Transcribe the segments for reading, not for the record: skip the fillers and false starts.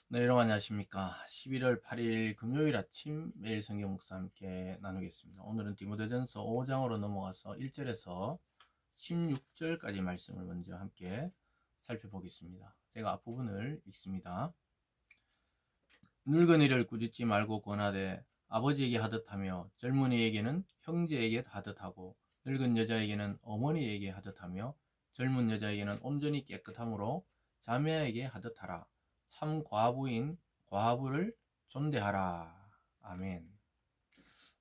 네, 여러분 안녕하십니까. 11월 8일 금요일 아침 매일 성경 묵사 함께 나누겠습니다. 오늘은 디모데전서 5장으로 넘어가서 1절에서 16절까지 말씀을 먼저 함께 살펴보겠습니다. 제가 앞부분을 읽습니다. 늙은이를 꾸짖지 말고 권하되 아버지에게 하듯 하며 젊은이에게는 형제에게 하듯 하고 늙은 여자에게는 어머니에게 하듯 하며 젊은 여자에게는 온전히 깨끗함으로 자매에게 하듯 하라. 참 과부인 과부를 존대하라. 아멘.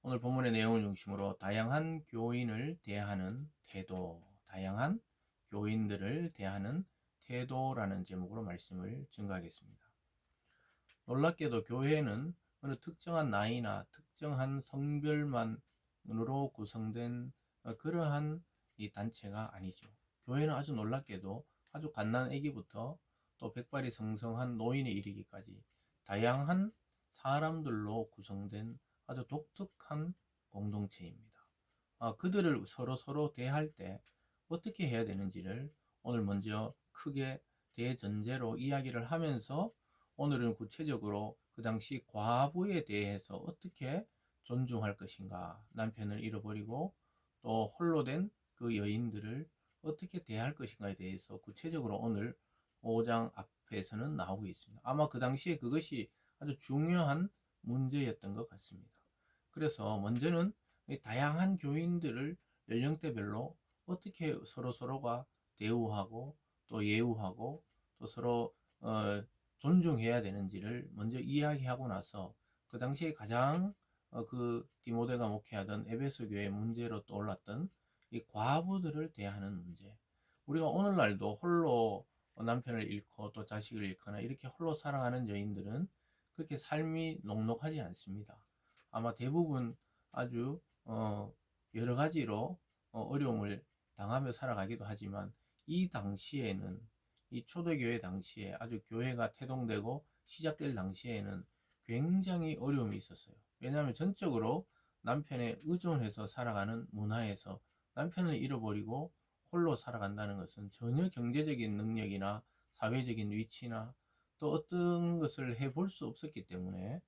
오늘 본문의 내용을 중심으로 다양한 교인을 대하는 태도, 다양한 교인들을 대하는 태도라는 제목으로 말씀을 증거하겠습니다. 놀랍게도 교회는 어느 특정한 나이나 특정한 성별만으로 구성된 그러한 이 단체가 아니죠. 교회는 아주 놀랍게도 아주 갓난 아기부터 또 백발이 성성한 노인에 이르기까지 다양한 사람들로 구성된 아주 독특한 공동체입니다. 그들을 서로 대할 때 어떻게 해야 되는지를 오늘 먼저 크게 대전제로 이야기를 하면서 오늘은 구체적으로 그 당시 과부에 대해서 어떻게 존중할 것인가, 남편을 잃어버리고 또 홀로 된 그 여인들을 어떻게 대할 것인가에 대해서 구체적으로 오늘 5장 앞에서는 나오고 있습니다. 아마 그 당시에 그것이 아주 중요한 문제였던 것 같습니다. 그래서 먼저는 다양한 교인들을 연령대별로 어떻게 서로가 대우하고 또 예우하고 또 서로 존중해야 되는지를 먼저 이야기하고 나서 그 당시에 가장 그 디모데가 목회하던 에베소 교회 문제로 떠올랐던 이 과부들을 대하는 문제. 우리가 오늘날도 홀로 남편을 잃고 또 자식을 잃거나 이렇게 홀로 살아가는 여인들은 그렇게 삶이 녹록하지 않습니다. 아마 대부분 아주 여러 가지로 어려움을 당하며 살아가기도 하지만 이 당시에는 이 초대교회 당시에 아주 교회가 태동되고 시작될 당시에는 굉장히 어려움이 있었어요. 왜냐하면 전적으로 남편에 의존해서 살아가는 문화에서 남편을 잃어버리고 홀로 살아간다는 것은 전혀 경제적인 능력이나 사회적인 위치나 또 어떤 것을 해볼 수 없었기 때문에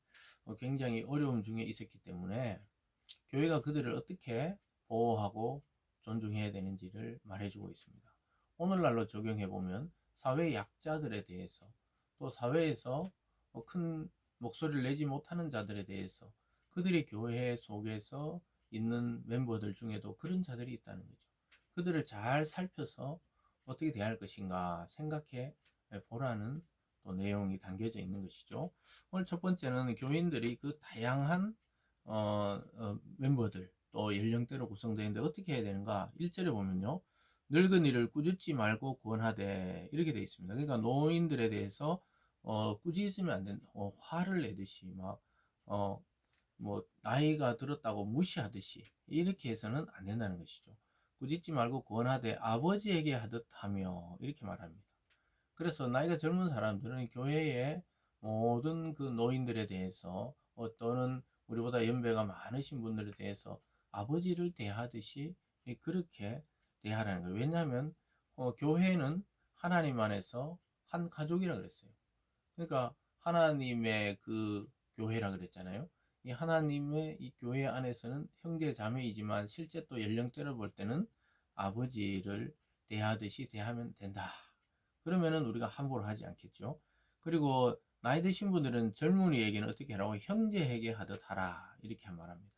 굉장히 어려움 중에 있었기 때문에 교회가 그들을 어떻게 보호하고 존중해야 되는지를 말해주고 있습니다. 오늘날로 적용해보면 사회 약자들에 대해서 또 사회에서 큰 목소리를 내지 못하는 자들에 대해서 그들이 교회 속에서 있는 멤버들 중에도 그런 자들이 있다는 거죠. 그들을 잘 살펴서 어떻게 대할 것인가 생각해 보라는 또 내용이 담겨져 있는 것이죠. 오늘 첫 번째는 교인들이 그 다양한 멤버들 또 연령대로 구성되어 있는데 어떻게 해야 되는가? 1절에 보면요. 늙은이를 꾸짖지 말고 권하되 이렇게 되어 있습니다. 그러니까 노인들에 대해서 꾸짖으면 안 된다. 화를 내듯이 막 뭐 나이가 들었다고 무시하듯이 이렇게 해서는 안 된다는 것이죠. 꾸짖지 말고 권하되 아버지에게 하듯 하며 이렇게 말합니다. 그래서 나이가 젊은 사람들은 교회의 모든 그 노인들에 대해서 또는 우리보다 연배가 많으신 분들에 대해서 아버지를 대하듯이 그렇게 대하라는 거예요. 왜냐하면 교회는 하나님 안에서 한 가족이라 그랬어요. 그러니까 하나님의 그 교회라 그랬잖아요. 이 하나님의 이 교회 안에서는 형제 자매이지만 실제 또 연령대를 볼 때는 아버지를 대하듯이 대하면 된다. 그러면은 우리가 함부로 하지 않겠죠. 그리고 나이 드신 분들은 젊은이에게는 어떻게 하라고 형제에게 하듯 하라 이렇게 말합니다.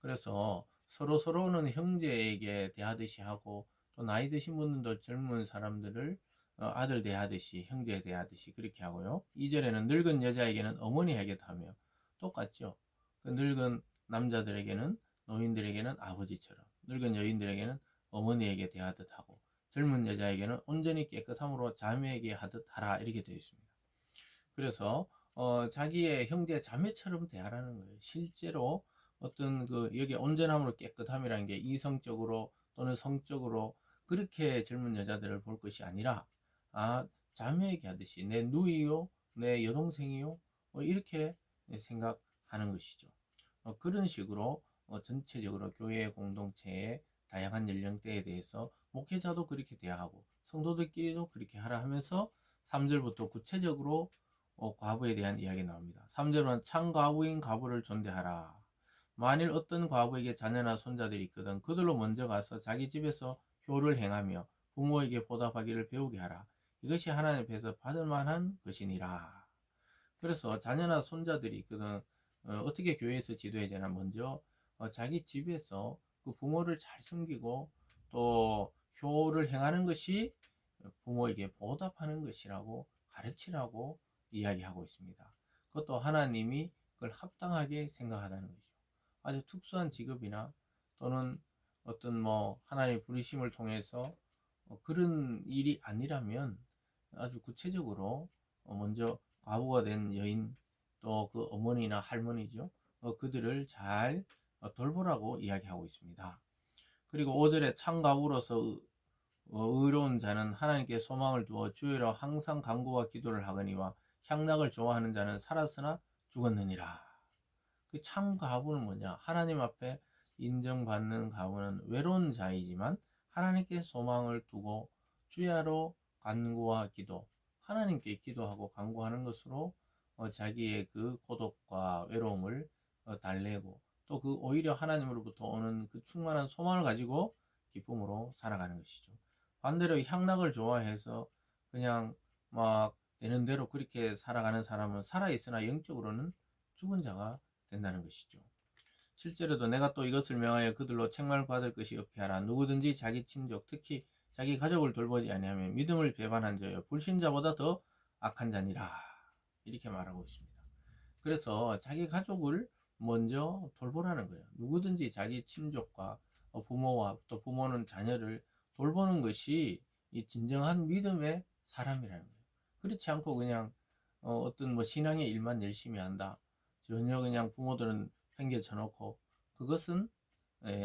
그래서 서로는 형제에게 대하듯이 하고 또 나이 드신 분들도 젊은 사람들을 아들 대하듯이 형제 대하듯이 그렇게 하고요. 2절에는 늙은 여자에게는 어머니에게 하며 똑같죠. 그 늙은 남자들에게는 노인들에게는 아버지처럼 늙은 여인들에게는 어머니에게 대하듯 하고 젊은 여자에게는 온전히 깨끗함으로 자매에게 하듯 하라 이렇게 되어 있습니다. 그래서 자기의 형제 자매처럼 대하라는 거예요. 실제로 어떤 그 여기 온전함으로 깨끗함이라는 게 이성적으로 또는 성적으로 그렇게 젊은 여자들을 볼 것이 아니라 자매에게 하듯이 내 누이요, 내 여동생이요, 이렇게 생각하는 것이죠. 그런 식으로 전체적으로 교회 공동체의 다양한 연령대에 대해서 목회자도 그렇게 대하고 성도들끼리도 그렇게 하라 하면서 3절부터 구체적으로 과부에 대한 이야기 나옵니다. 3절은 참과부인 과부를 존대하라. 만일 어떤 과부에게 자녀나 손자들이 있거든 그들로 먼저 가서 자기 집에서 효를 행하며 부모에게 보답하기를 배우게 하라. 이것이 하나님 앞에서 받을 만한 것이니라. 그래서 자녀나 손자들이 있거든 어떻게 교회에서 지도해야 되나 먼저 자기 집에서 그 부모를 잘 섬기고 또 효를 행하는 것이 부모에게 보답하는 것이라고 가르치라고 이야기하고 있습니다. 그것도 하나님이 그걸 합당하게 생각하다는 것이죠. 아주 특수한 직업이나 또는 어떤 뭐 하나님의 부르심을 통해서 그런 일이 아니라면 아주 구체적으로 먼저 과부가 된 여인 또 그 어머니나 할머니죠. 그들을 잘 돌보라고 이야기하고 있습니다. 그리고 5절에 참과부로서 의로운 자는 하나님께 소망을 두어 주의로 항상 간구와 기도를 하거니와 향락을 좋아하는 자는 살았으나 죽었느니라. 그 참 과부는 뭐냐? 하나님 앞에 인정받는 과부는 외로운 자이지만 하나님께 소망을 두고 주야로 간구와 기도, 하나님께 기도하고 간구하는 것으로 자기의 그 고독과 외로움을 달래고 또 그 오히려 하나님으로부터 오는 그 충만한 소망을 가지고 기쁨으로 살아가는 것이죠. 반대로 향락을 좋아해서 그냥 막 되는 대로 그렇게 살아가는 사람은 살아있으나 영적으로는 죽은 자가 된다는 것이죠. 실제로도 내가 또 이것을 명하여 그들로 책망을 받을 것이 없게 하라. 누구든지 자기 친족 특히 자기 가족을 돌보지 아니하면 믿음을 배반한 자여 불신자보다 더 악한 자니라. 이렇게 말하고 있습니다. 그래서 자기 가족을 먼저 돌보라는 거예요. 누구든지 자기 친족과 부모와 또 부모는 자녀를 돌보는 것이 이 진정한 믿음의 사람이라는 거예요. 그렇지 않고 그냥 어떤 뭐 신앙의 일만 열심히 한다. 전혀 그냥 부모들은 팽개쳐 놓고 그것은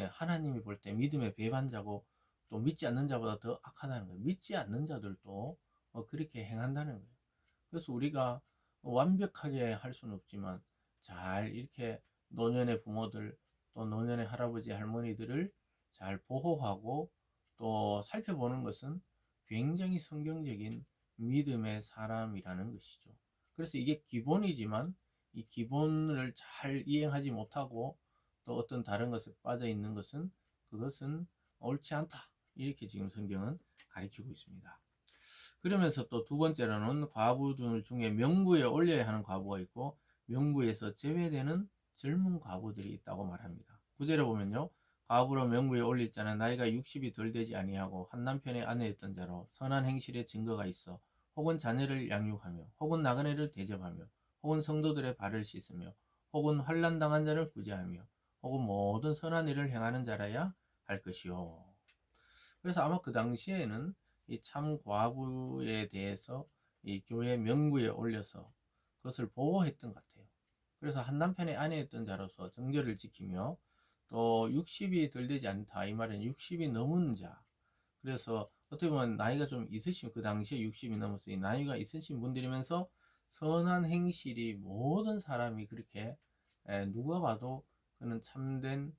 하나님이 볼 때 믿음의 배반자고 또 믿지 않는 자보다 더 악하다는 거예요. 믿지 않는 자들도 그렇게 행한다는 거예요. 그래서 우리가 완벽하게 할 수는 없지만 잘 이렇게 노년의 부모들 또 노년의 할아버지 할머니들을 잘 보호하고 또 살펴보는 것은 굉장히 성경적인 믿음의 사람이라는 것이죠. 그래서 이게 기본이지만 이 기본을 잘 이행하지 못하고 또 어떤 다른 것에 빠져 있는 것은 그것은 옳지 않다. 이렇게 지금 성경은 가리키고 있습니다. 그러면서 또 두 번째로는 과부들 중에 명부에 올려야 하는 과부가 있고 명부에서 제외되는 젊은 과부들이 있다고 말합니다. 구절에 보면요. 과부로 명부에 올릴 자는 나이가 60이 덜 되지 아니하고 한 남편의 아내였던 자로 선한 행실의 증거가 있어 혹은 자녀를 양육하며 혹은 나그네를 대접하며 혹은 성도들의 발을 씻으며 혹은 환난 당한 자를 구제하며 혹은 모든 선한 일을 행하는 자라야 할 것이요. 그래서 아마 그 당시에는 이 참 과부에 대해서 이 교회 명부에 올려서 그것을 보호했던 것 같아요. 그래서 한 남편의 아내였던 자로서 정절을 지키며 또 60이 덜 되지 않다. 이 말은 60이 넘은 자. 그래서 어떻게 보면 나이가 좀 있으신 그 당시에 60이 넘었으니 나이가 있으신 분들이면서 선한 행실이 모든 사람이 그렇게 누가 봐도 그는 참된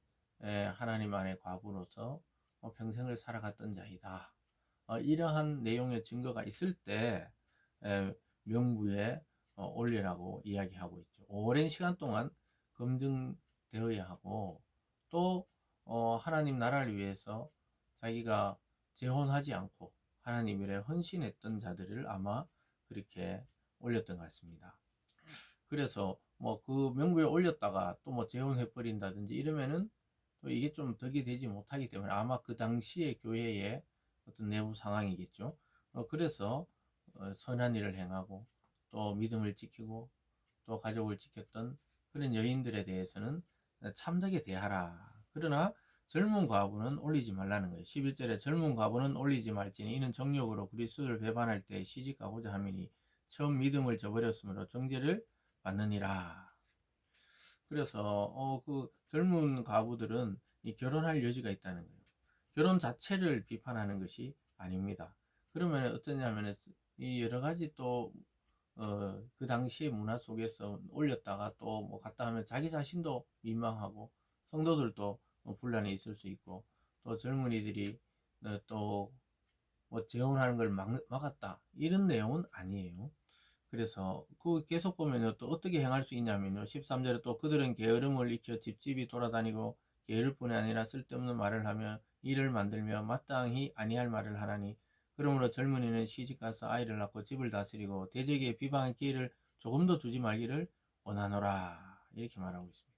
하나님 안의 과부로서 평생을 살아갔던 자이다. 이러한 내용의 증거가 있을 때 명부에 올리라고 이야기하고 있죠. 오랜 시간 동안 검증되어야 하고 또 하나님 나라를 위해서 자기가 재혼하지 않고 하나님 일에 헌신했던 자들을 아마 그렇게 올렸던 것 같습니다. 그래서 뭐 그 명부에 올렸다가 또 뭐 재혼해 버린다든지 이러면은 또 이게 좀 덕이 되지 못하기 때문에 아마 그 당시의 교회의 어떤 내부 상황이겠죠. 그래서 선한 일을 행하고 또 믿음을 지키고 또 가족을 지켰던 그런 여인들에 대해서는 참되게 대하라. 그러나 젊은 과부는 올리지 말라는 거예요. 11절에 젊은 과부는 올리지 말지니 이는 정욕으로 그리스도를 배반할 때 시집가고자 함이니 처음 믿음을 저버렸으므로 정죄를 받느니라. 그래서 그 젊은 과부들은 이 결혼할 여지가 있다는 거예요. 결혼 자체를 비판하는 것이 아닙니다. 그러면 어떠냐면 이 여러 가지 또 그 당시의 문화 속에서 올렸다가 또 뭐 갔다 하면 자기 자신도 민망하고 성도들도 분란이 있을 수 있고 또 젊은이들이 또 뭐 재혼하는 걸 막았다 이런 내용은 아니에요. 그래서 그 계속 보면요 또 어떻게 행할 수 있냐면요 13절에 또 그들은 게으름을 익혀 집집이 돌아다니고 게으를 뿐이 아니라 쓸데없는 말을 하며 일을 만들며 마땅히 아니할 말을 하나니 그러므로 젊은이는 시집가서 아이를 낳고 집을 다스리고 대적의 비방의 기회를 조금도 주지 말기를 원하노라 이렇게 말하고 있습니다.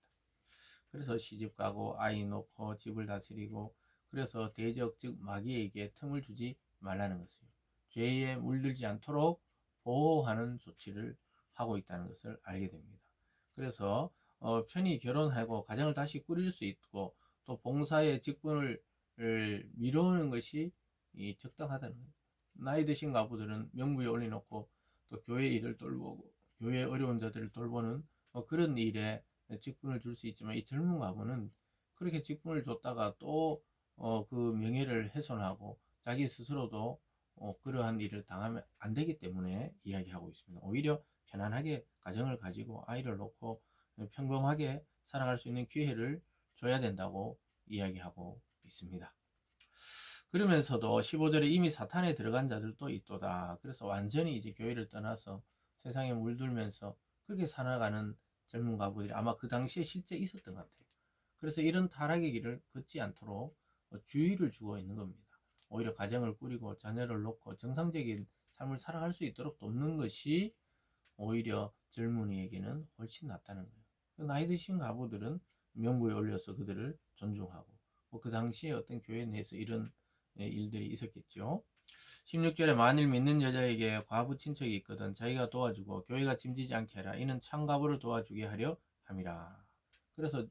그래서 시집가고 아이 놓고 집을 다스리고 그래서 대적 즉 마귀에게 틈을 주지 말라는 것이요. 죄에 물들지 않도록 보호하는 조치를 하고 있다는 것을 알게 됩니다. 그래서 편히 결혼하고 가정을 다시 꾸릴 수 있고 또 봉사의 직분을 미루는 것이 적당하다는 거예요. 나이 드신 가부들은 명부에 올려놓고 또 교회 일을 돌보고 교회 어려운 자들을 돌보는 그런 일에 직분을 줄 수 있지만 이 젊은 가부는 그렇게 직분을 줬다가 또 그 명예를 훼손하고 자기 스스로도 그러한 일을 당하면 안 되기 때문에 이야기하고 있습니다. 오히려 편안하게 가정을 가지고 아이를 놓고 평범하게 살아갈 수 있는 기회를 줘야 된다고 이야기하고 있습니다. 그러면서도 15절에 이미 사탄에 들어간 자들도 있도다. 그래서 완전히 이제 교회를 떠나서 세상에 물들면서 그렇게 살아가는 젊은 가부들이 아마 그 당시에 실제 있었던 것 같아요. 그래서 이런 타락의 길을 걷지 않도록 주의를 주고 있는 겁니다. 오히려 가정을 꾸리고 자녀를 놓고 정상적인 삶을 살아갈 수 있도록 돕는 것이 오히려 젊은이에게는 훨씬 낫다는 거예요. 나이 드신 가부들은 명부에 올려서 그들을 존중하고 그 당시에 어떤 교회 내에서 이런 일들이 있었겠죠. 16절에 만일 믿는 여자에게 과부 친척이 있거든 자기가 도와주고 교회가 짐지지 않게 하라. 이는 참가부를 도와주게 하려 함이라. 그래서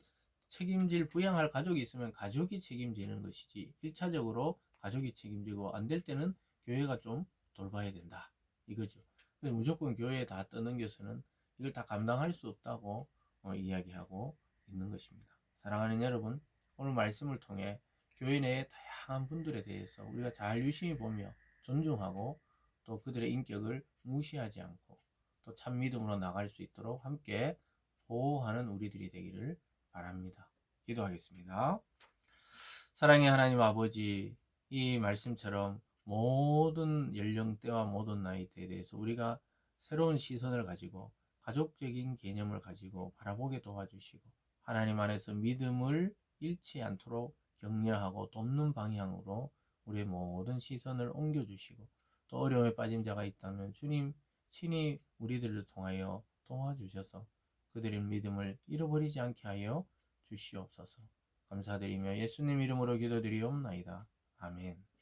책임질 부양할 가족이 있으면 가족이 책임지는 것이지 1차적으로 가족이 책임지고 안 될 때는 교회가 좀 돌봐야 된다 이거죠. 무조건 교회에 다 떠넘겨서는 이걸 다 감당할 수 없다고 이야기하고 있는 것입니다. 사랑하는 여러분, 오늘 말씀을 통해 교회 내의 다양한 분들에 대해서 우리가 잘 유심히 보며 존중하고 또 그들의 인격을 무시하지 않고 또 참 믿음으로 나갈 수 있도록 함께 보호하는 우리들이 되기를 바랍니다. 기도하겠습니다. 사랑의 하나님 아버지, 이 말씀처럼 모든 연령대와 모든 나이대에 대해서 우리가 새로운 시선을 가지고 가족적인 개념을 가지고 바라보게 도와주시고 하나님 안에서 믿음을 잃지 않도록 격려하고 돕는 방향으로 우리의 모든 시선을 옮겨주시고 또 어려움에 빠진 자가 있다면 주님 친히 우리들을 통하여 도와주셔서 그들의 믿음을 잃어버리지 않게 하여 주시옵소서. 감사드리며 예수님 이름으로 기도드리옵나이다. 아멘.